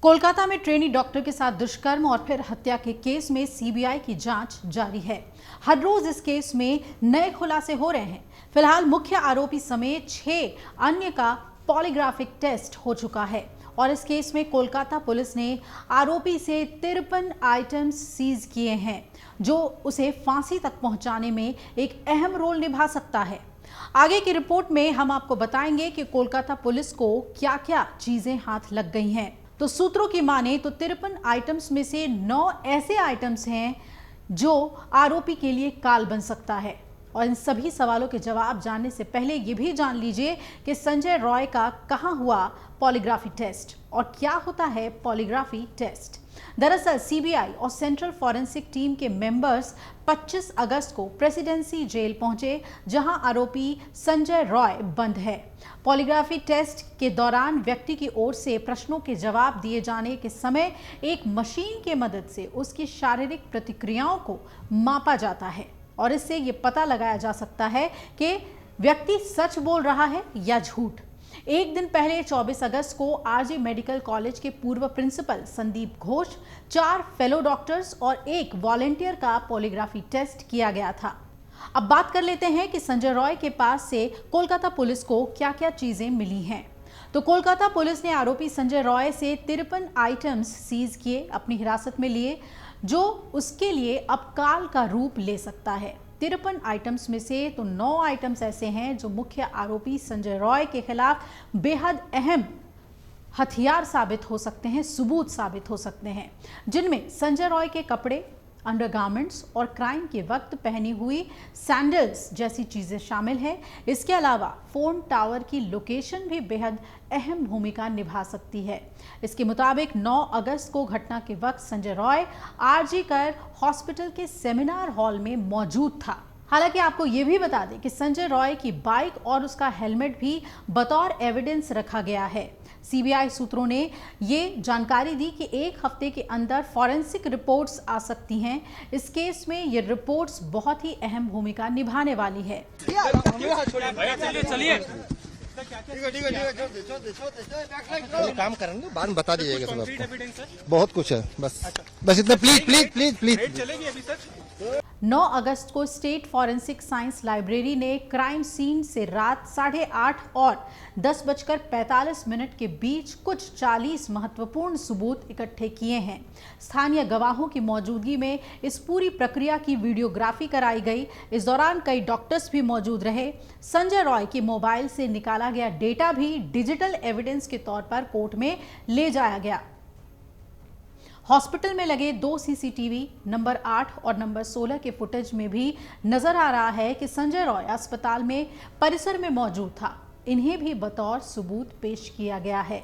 कोलकाता में trainee doctor के साथ दुष्कर्म और फिर हत्या के केस में सीबीआई की जांच जारी है। हर रोज इस केस में नए खुलासे हो रहे हैं। फिलहाल मुख्य आरोपी समेत 6 अन्य का पॉलीग्राफिक टेस्ट हो चुका है और इस केस में कोलकाता पुलिस ने आरोपी से 53 आइटम्स सीज किए हैं, जो उसे फांसी तक पहुंचाने में एक अहम रोल निभा सकता है। आगे की रिपोर्ट में हम आपको बताएंगे कि कोलकाता पुलिस को क्या-क्या चीजें हाथ लग गई हैं। तो सूत्रों की माने तो 53 आइटम्स में से 9 ऐसे आइटम्स हैं जो आरोपी के लिए काल बन सकता है। और इन सभी सवालों के जवाब जानने से पहले ये भी जान लीजिए कि संजय रॉय का कहां हुआ पॉलीग्राफी टेस्ट और क्या होता है पॉलीग्राफी टेस्ट। दरअसल सीबीआई और सेंट्रल फॉरेंसिक टीम के मेंबर्स 25 अगस्त को प्रेसिडेंसी जेल पहुंचे, जहां आरोपी संजय रॉय बंद है। पॉलीग्राफी टेस्ट के दौरान व्यक्ति की ओर से प्रश्नों के जवाब दिए जाने के समय एक मशीन की मदद से उसकी शारीरिक प्रतिक्रियाओं को मापा जाता है और इससे ये पता लगाया जा सकता है कि व्यक्ति सच बोल रहा है या झूठ। एक दिन पहले 24 अगस्त को आरजे मेडिकल कॉलेज के पूर्व principal Sandip Ghosh, 4 fellow doctors और 1 वॉलंटियर का पॉलीग्राफी टेस्ट किया गया था। अब बात कर लेते हैं कि संजय रॉय के पास से कोलकाता पुलिस को क्या-क्या चीजें मिली हैं। तो कोलकाता पुलिस ने आरोपी संजय रॉय से 53 आइटम्स सीज किए, अपनी हिरासत में लिए, जो उसके लिए अब काल का रूप ले सकता है। 53 आइटम्स में से तो 9 आइटम्स ऐसे हैं जो मुख्य आरोपी संजय रॉय के खिलाफ बेहद अहम हथियार साबित हो सकते हैं, सबूत साबित हो सकते हैं, जिनमें संजय रॉय के कपड़े, अंडरगारमेंट्स और क्राइम के वक्त पहनी हुई सैंडल्स जैसी चीजें शामिल हैं। इसके अलावा फोन टावर की लोकेशन भी बेहद अहम भूमिका निभा सकती है। इसके मुताबिक 9 अगस्त को घटना के वक्त संजय रॉय आरजी कर हॉस्पिटल के सेमिनार हॉल में मौजूद था। हालांकि आपको यह भी बता दें कि संजय रॉय की बाइक और उसका हेलमेट भी बतौर एविडेंस रखा गया है। सीबीआई सूत्रों ने ये जानकारी दी कि 1 हफ्ते के अंदर फॉरेंसिक रिपोर्ट्स आ सकती हैं। इस केस में ये रिपोर्ट्स बहुत ही अहम भूमिका निभाने वाली है। काम करेंगे, बाद में बता दीजिएगा सब आपको। बहुत कुछ है, बस इतना प्लीज। 9 अगस्त को स्टेट फॉरेंसिक साइंस लाइब्रेरी ने क्राइम सीन से रात 8:30 और 10:45 के बीच कुछ 40 महत्वपूर्ण सबूत इकट्ठे किए हैं। स्थानीय गवाहों की मौजूदगी में इस पूरी प्रक्रिया की वीडियोग्राफी कराई गई। इस दौरान कई डॉक्टर्स भी मौजूद रहे। संजय रॉय के मोबाइल से निकाला गया डेटा भी डिजिटल एविडेंस के तौर पर कोर्ट में ले जाया गया। हॉस्पिटल में लगे 2 सीसीटीवी नंबर 8 और नंबर 16 के फुटेज में भी नजर आ रहा है कि संजय रॉय अस्पताल में परिसर में मौजूद था। इन्हें भी बतौर सबूत पेश किया गया है।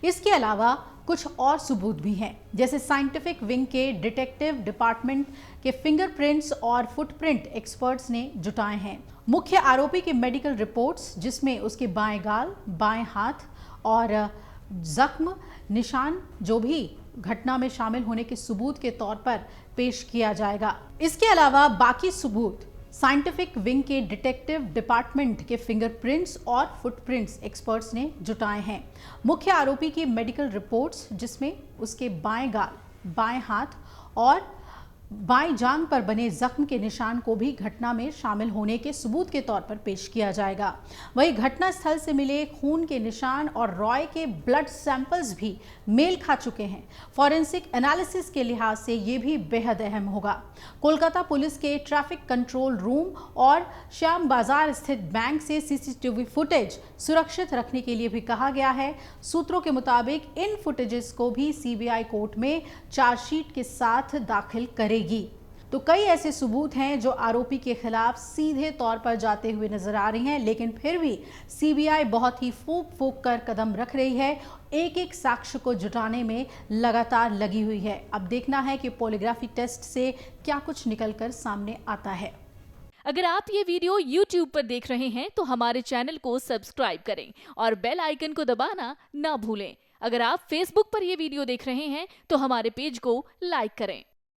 इसके अलावा कुछ और सबूत भी हैं, जैसे साइंटिफिक विंग के डिटेक्टिव डिपार्टमेंट के फिंगरप्रिंट्स और फुटप्रिंट एक्सपर्ट्स ने जुटाए हैं। मुख्य आरोपी की मेडिकल रिपोर्ट्स, जिसमें उसके बाएं गाल, बाएं हाथ और जख्म निशान जो भी घटना में शामिल होने के सबूत के तौर पर पेश किया जाएगा। इसके अलावा बाकी सबूत साइंटिफिक विंग के डिटेक्टिव डिपार्टमेंट के फिंगरप्रिंट्स और फुटप्रिंट्स एक्सपर्ट्स ने जुटाए हैं। मुख्य आरोपी की मेडिकल रिपोर्ट्स, जिसमें उसके बाएं गाल, बाएं हाथ और बाएं जांघ पर बने जख्म के निशान को भी घटना में शामिल होने के सबूत के तौर पर पेश किया जाएगा। वहीं घटना स्थल से मिले खून के निशान और रॉय के ब्लड सैंपल्स भी मेल खा चुके हैं। फॉरेंसिक एनालिसिस के लिहाज से ये भी बेहद अहम होगा। कोलकाता पुलिस के ट्रैफिक कंट्रोल रूम और श्याम बाजार स्थित बैंक से सीसीटीवी फुटेज सुरक्षित रखने के लिए भी कहा गया है। सूत्रों के मुताबिक इन फुटेजेस को भी सीबीआई कोर्ट में चार्जशीट के साथ दाखिल करेगी। तो कई ऐसे सबूत हैं जो आरोपी के खिलाफ सीधे तौर पर जाते हुए नजर आ रही हैं, लेकिन फिर भी सीबीआई बहुत ही फूंक कर कदम रख रही है। एक साक्ष्य को जुटाने में लगातार लगी हुई है। अब देखना है कि पॉलीग्राफी टेस्ट से क्या कुछ निकलकर सामने आता है। अगर आप ये वीडियो YouTube पर देख रहे हैं तो हमारे चैनल को सब्सक्राइब करें और बेल आइकन को दबाना ना भूलें। अगर आप Facebook पर ये वीडियो देख रहे हैं तो हमारे पेज को लाइक करें।